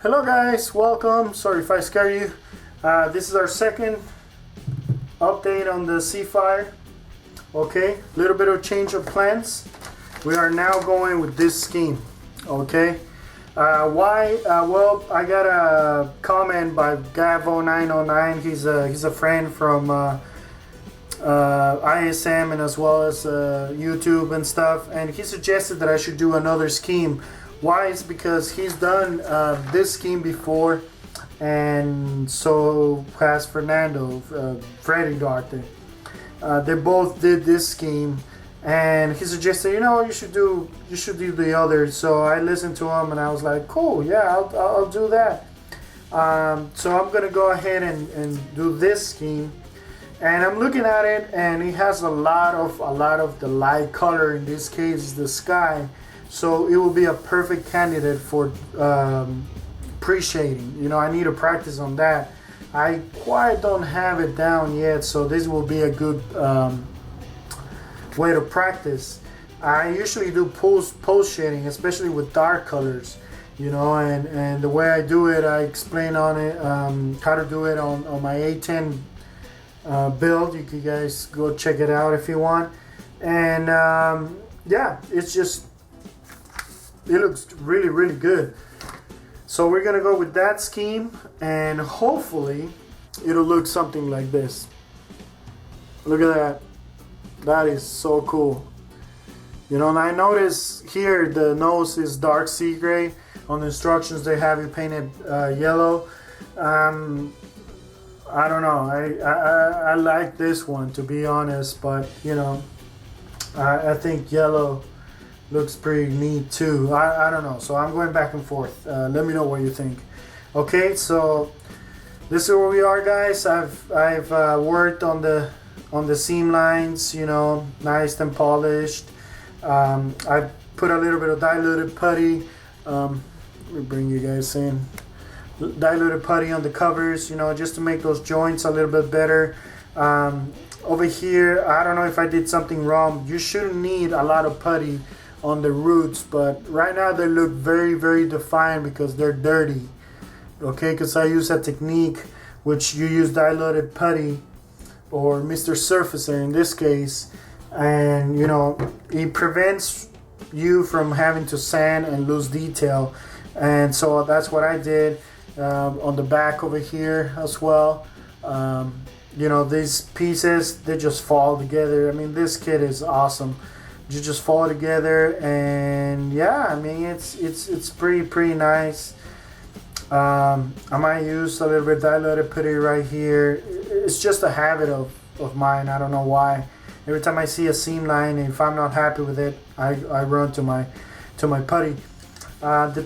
Hello guys, welcome. Sorry if I scare you. This is our second update on the Seafire. Okay, little bit of change of plans. We are now going with this scheme. Okay, why? Well, I got a comment by Gavo909. He's a friend from ISM and as well as YouTube and stuff, and he suggested that I should do another scheme. Why? Is because he's done this scheme before, and so has Fernando, Freddy Duarte. They both did this scheme, and he suggested, you should do the other. So I listened to him, and I was like, cool, yeah, I'll do that. So I'm gonna go ahead and do this scheme, and I'm looking at it, and it has a lot of the light color. In this case, the sky. So it will be a perfect candidate for pre-shading. I need to practice on that. I quite don't have it down yet, so this will be a good way to practice. I usually do post shading, especially with dark colors, and the way I do it, I explain on it how to do it on my A10 build. You can guys go check it out if you want. And yeah, it looks really good. So we're gonna go with that scheme, and hopefully it'll look something like this. Look at that. That is so cool. And I notice here the nose is dark sea gray. On the instructions they have it painted yellow. I don't know. I like this one, to be honest, but I think yellow looks pretty neat too. I don't know, so I'm going back and forth. Let me know what you think. Okay, so this is where we are, guys. I've worked on the seam lines, nice and polished. I put a little bit of diluted putty. Let me bring you guys in. Diluted putty on the covers, just to make those joints a little bit better. Over here, I don't know if I did something wrong. You shouldn't need a lot of putty on the roots, but right now they look very defined because they're dirty. Okay, because I use a technique which you use diluted putty or Mr. Surfacer in this case, and it prevents you from having to sand and lose detail. And so that's what I did on the back over here as well. These pieces, they just fall together. I mean, this kit is awesome. You just fall together, and yeah, I mean, it's pretty nice. I might use a little bit diluted putty right here. It's just a habit of mine. I don't know why. Every time I see a seam line, if I'm not happy with it, I run to my putty. The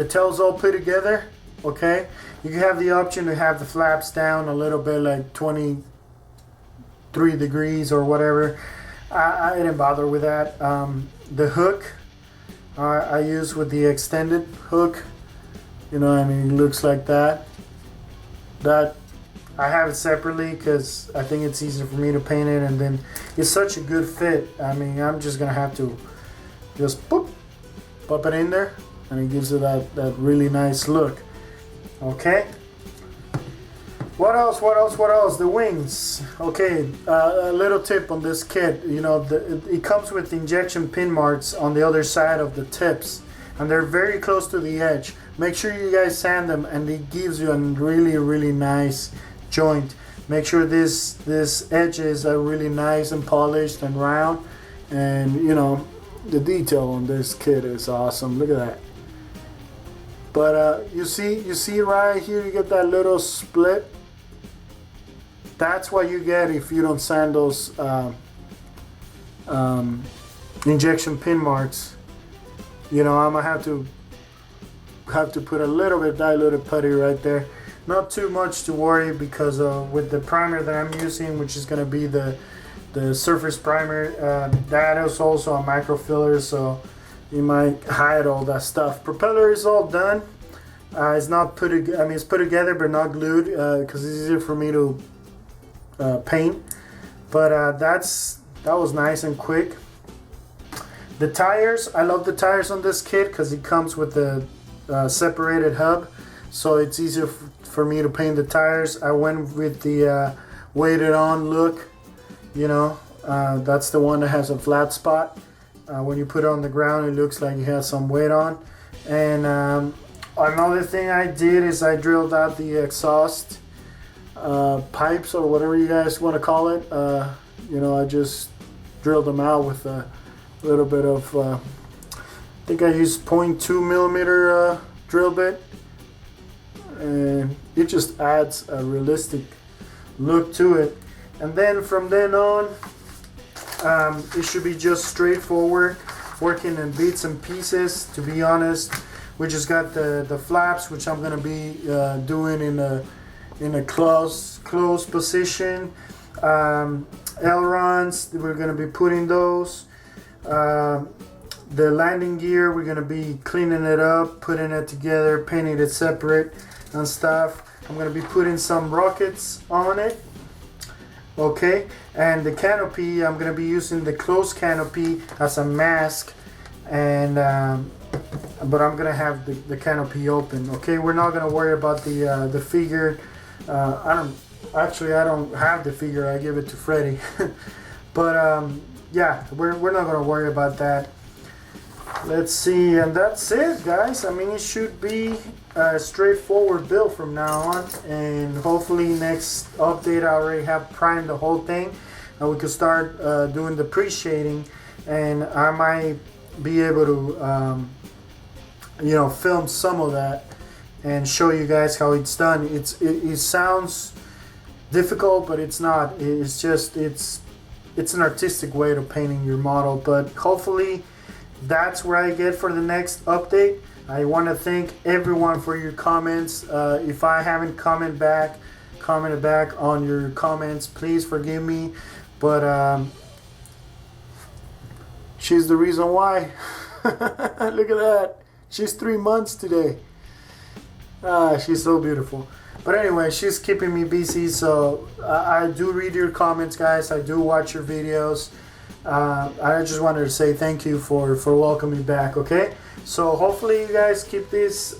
tail's all put together. Okay, you can have the option to have the flaps down a little bit, like 23 degrees or whatever. I didn't bother with that. The hook I use with the extended hook. It looks like that. That I have it separately because I think it's easier for me to paint it, and then it's such a good fit. I mean, I'm just gonna have to just pop it in there, and it gives it that really nice look. Okay. What else? The wings. Okay, a little tip on this kit. It comes with injection pin marks on the other side of the tips, and they're very close to the edge. Make sure you guys sand them, and it gives you a really nice joint. Make sure this edges are really nice and polished and round, and the detail on this kit is awesome. Look at that. But you see right here, you get that little split. That's what you get if you don't sand those injection pin marks. I'm gonna have to put a little bit diluted putty right there. Not too much to worry, because with the primer that I'm using, which is gonna be the surface primer, that is also a microfiller, so you might hide all that stuff. Propeller is all done. It's not it's put together but not glued, because it's easier for me to paint. But that was nice and quick. The tires, I love the tires on this kit because it comes with the separated hub, so it's easier for me to paint the tires. I went with the weighted on look, you know, that's the one that has a flat spot. When you put it on the ground, it looks like it has some weight on. And another thing I did is I drilled out the exhaust pipes, or whatever you guys want to call it. You know, I just drilled them out with a little bit of I think I used 0.2 millimeter drill bit, and it just adds a realistic look to it. And then from then on, it should be just straightforward, working in bits and pieces. To be honest, we just got the flaps, which I'm gonna be doing in a closed position. Ailerons, we're gonna be putting those. The landing gear, we're gonna be cleaning it up, putting it together, painting it separate and stuff. I'm gonna be putting some rockets on it. Okay, and the canopy, I'm gonna be using the closed canopy as a mask, and but I'm gonna have the canopy open. Okay, we're not gonna worry about the figure. I don't have the figure. I give it to Freddie. But yeah, we're not gonna worry about that. Let's see, and that's it, guys. I mean, it should be a straightforward build from now on, and hopefully next update I already have primed the whole thing, and we can start doing the pre-shading, and I might be able to you know, film some of that and show you guys how it's done. It sounds difficult, but it's not. It's just it's an artistic way to painting your model. But hopefully that's where I get for the next update. I want to thank everyone for your comments. If I haven't commented back on your comments, please forgive me. But she's the reason why. Look at that. She's 3 months today. She's so beautiful. But anyway, she's keeping me busy, so I do read your comments, guys. I do watch your videos. I just wanted to say thank you for welcoming me back, okay? So hopefully you guys keep this,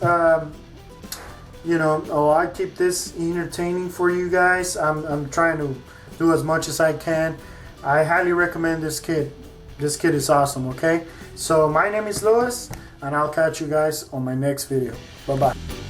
you know, I keep this entertaining for you guys. I'm trying to do as much as I can. I highly recommend this kit. This kit is awesome, okay? So my name is Louis, and I'll catch you guys on my next video. Bye-bye.